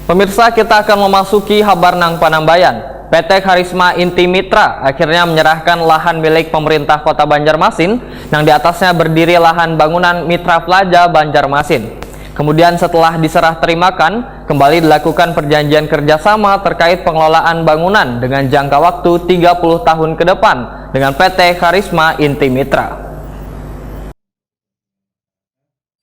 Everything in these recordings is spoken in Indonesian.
Pemirsa, kita akan memasuki Habarnang Panambayan. PT Karisma Inti Mitra akhirnya menyerahkan lahan milik pemerintah Kota Banjarmasin yang di atasnya berdiri lahan bangunan Mitra Plaza Banjarmasin. Kemudian setelah diserah terimakan, kembali dilakukan perjanjian kerjasama terkait pengelolaan bangunan dengan jangka waktu 30 tahun ke depan dengan PT Karisma Inti Mitra.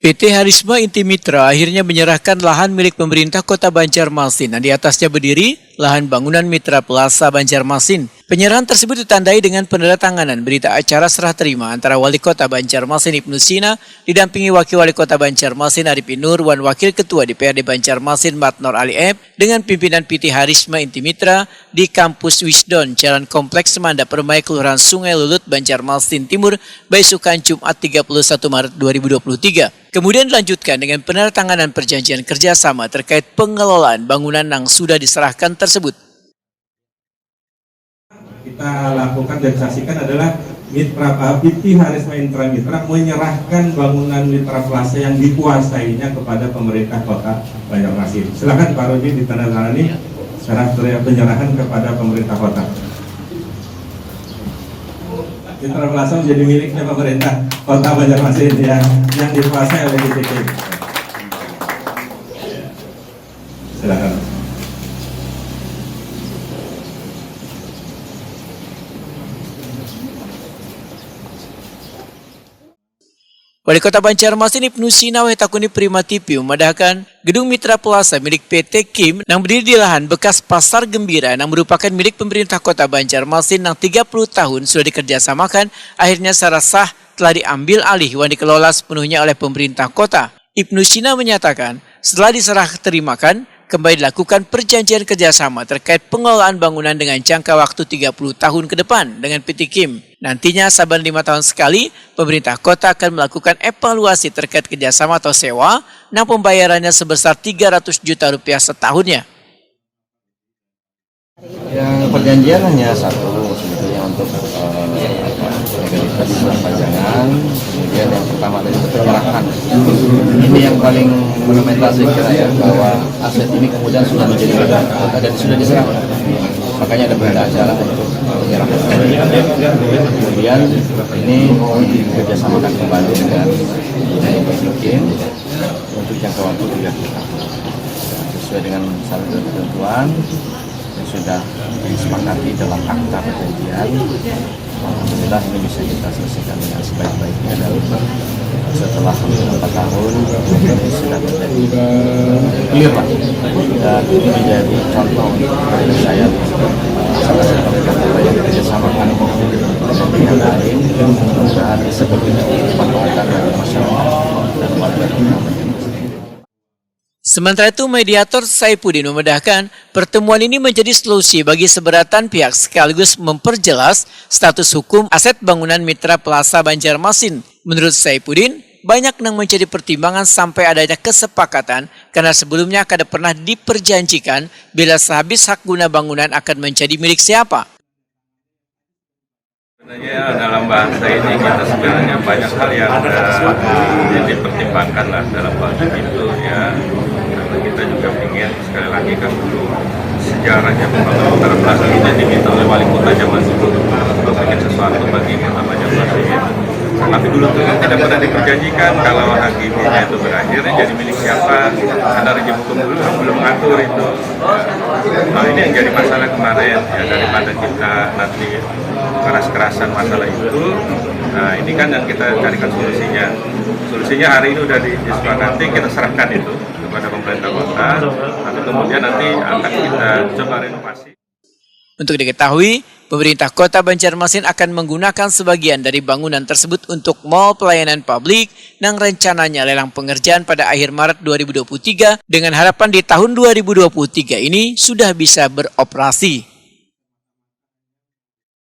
PT Karisma Inti Mitra akhirnya menyerahkan lahan milik pemerintah Kota Banjarmasin yang di atasnya berdiri lahan bangunan Mitra Plaza Banjarmasin. Penyerahan tersebut ditandai dengan penandatanganan berita acara serah terima antara Wali Kota Banjarmasin Ibnu Sina didampingi Wakil Wali Kota Banjarmasin Arifin Nur dan Wakil Ketua DPRD Banjarmasin Matnor Ali Ep dengan pimpinan PT Karisma Inti Mitra di Kampus Wisdom, Jalan Kompleks Semanda Permai, Kelurahan Sungai Lulut, Banjarmasin Timur, Baisukan, Jumat 31 Maret 2023. Kemudian dilanjutkan dengan penandatanganan perjanjian kerjasama terkait pengelolaan bangunan yang sudah diserahkan tersebut. Kita lakukan dan saksikan adalah PT Karisma Inti Mitra menyerahkan bangunan Mitra Plaza yang dikuasainya kepada pemerintah Kota Banjarmasin. Silakan Pak Rudi ditandatangani serah penyerahan kepada pemerintah kota. Mitra Plaza menjadi miliknya pemerintah Kota Banjarmasin yang dikuasai oleh PT. Silakan. Wali Kota Banjarmasin Ibnu Sina Takuni Prima TV memadahkan gedung Mitra Plaza milik PT Kim yang berdiri di lahan bekas Pasar Gembira yang merupakan milik pemerintah Kota Banjarmasin yang 30 tahun sudah dikerjasamakan akhirnya secara sah telah diambil alih dan dikelola sepenuhnya oleh pemerintah kota. Ibnu Sina menyatakan setelah diserah terimakan kembali dilakukan perjanjian kerjasama terkait pengelolaan bangunan dengan jangka waktu 30 tahun ke depan dengan PT Kim. Nantinya saban 5 tahun sekali, pemerintah kota akan melakukan evaluasi terkait kerjasama atau sewa, yang pembayarannya sebesar 300 juta rupiah setahunnya. Yang perjanjian hanya satu sebetulnya untuk legalitas perpanjangan. Kemudian yang pertama dari penyerahan. Ini yang paling fundamental saya kira ya, bahwa aset ini kemudian sudah menjadi milik kota dan sudah diserahkan. Makanya ada berita acara untuk penyerahan. Kemudian ini dikerjasamakan kembali dengan PT untuk jangka waktu 3 tahun sesuai dengan syarat dan ketentuan yang sudah disepakati dalam akta perjanjian. Alhamdulillah ini bisa kita selesaikan dengan sebaik-baiknya dan setelah 4 tahun ini sudah menjadi clear lah, dan ini menjadi contoh untuk saya salah satu kata yang kerjasamakan dengan pihak lain. Mudah-mudahan seperti itu manfaatkan dari masyarakat dan warga kita. Sementara itu, mediator Saipuddin memedahkan pertemuan ini menjadi solusi bagi seberatan pihak sekaligus memperjelas status hukum aset bangunan Mitra Plaza Banjarmasin. Menurut Saipuddin, banyak yang menjadi pertimbangan sampai adanya kesepakatan karena sebelumnya akan pernah diperjanjikan bila sehabis hak guna bangunan akan menjadi milik siapa. Sebenarnya dalam bahasa ini kita sebenarnya banyak hal yang dipertimbangkan lah dalam bahasa itu ya. Karena kita juga ingin sekali lagi kan dulu sejarahnya pembangunan Mitra Plaza ini diminta oleh wali kota zaman dulu untuk bikin sesuatu bagi Kota Banjarmasin. Tapi dulu itu kan tidak pernah diperjanjikan kalau hak ininya itu berakhir jadi milik siapa, karena rejim hukum dulu kan belum mengatur itu. Nah ini yang jadi masalah kemarin ya, daripada kita nanti keras-kerasan masalah itu. Nah ini kan yang kita carikan solusinya. Solusinya hari ini udah disepakati, kita serahkan itu kepada pemerintah kota, tapi kemudian nanti akan kita coba renovasi. Untuk diketahui, pemerintah Kota Banjarmasin akan menggunakan sebagian dari bangunan tersebut untuk mal pelayanan publik yang rencananya lelang pengerjaan pada akhir Maret 2023 dengan harapan di tahun 2023 ini sudah bisa beroperasi.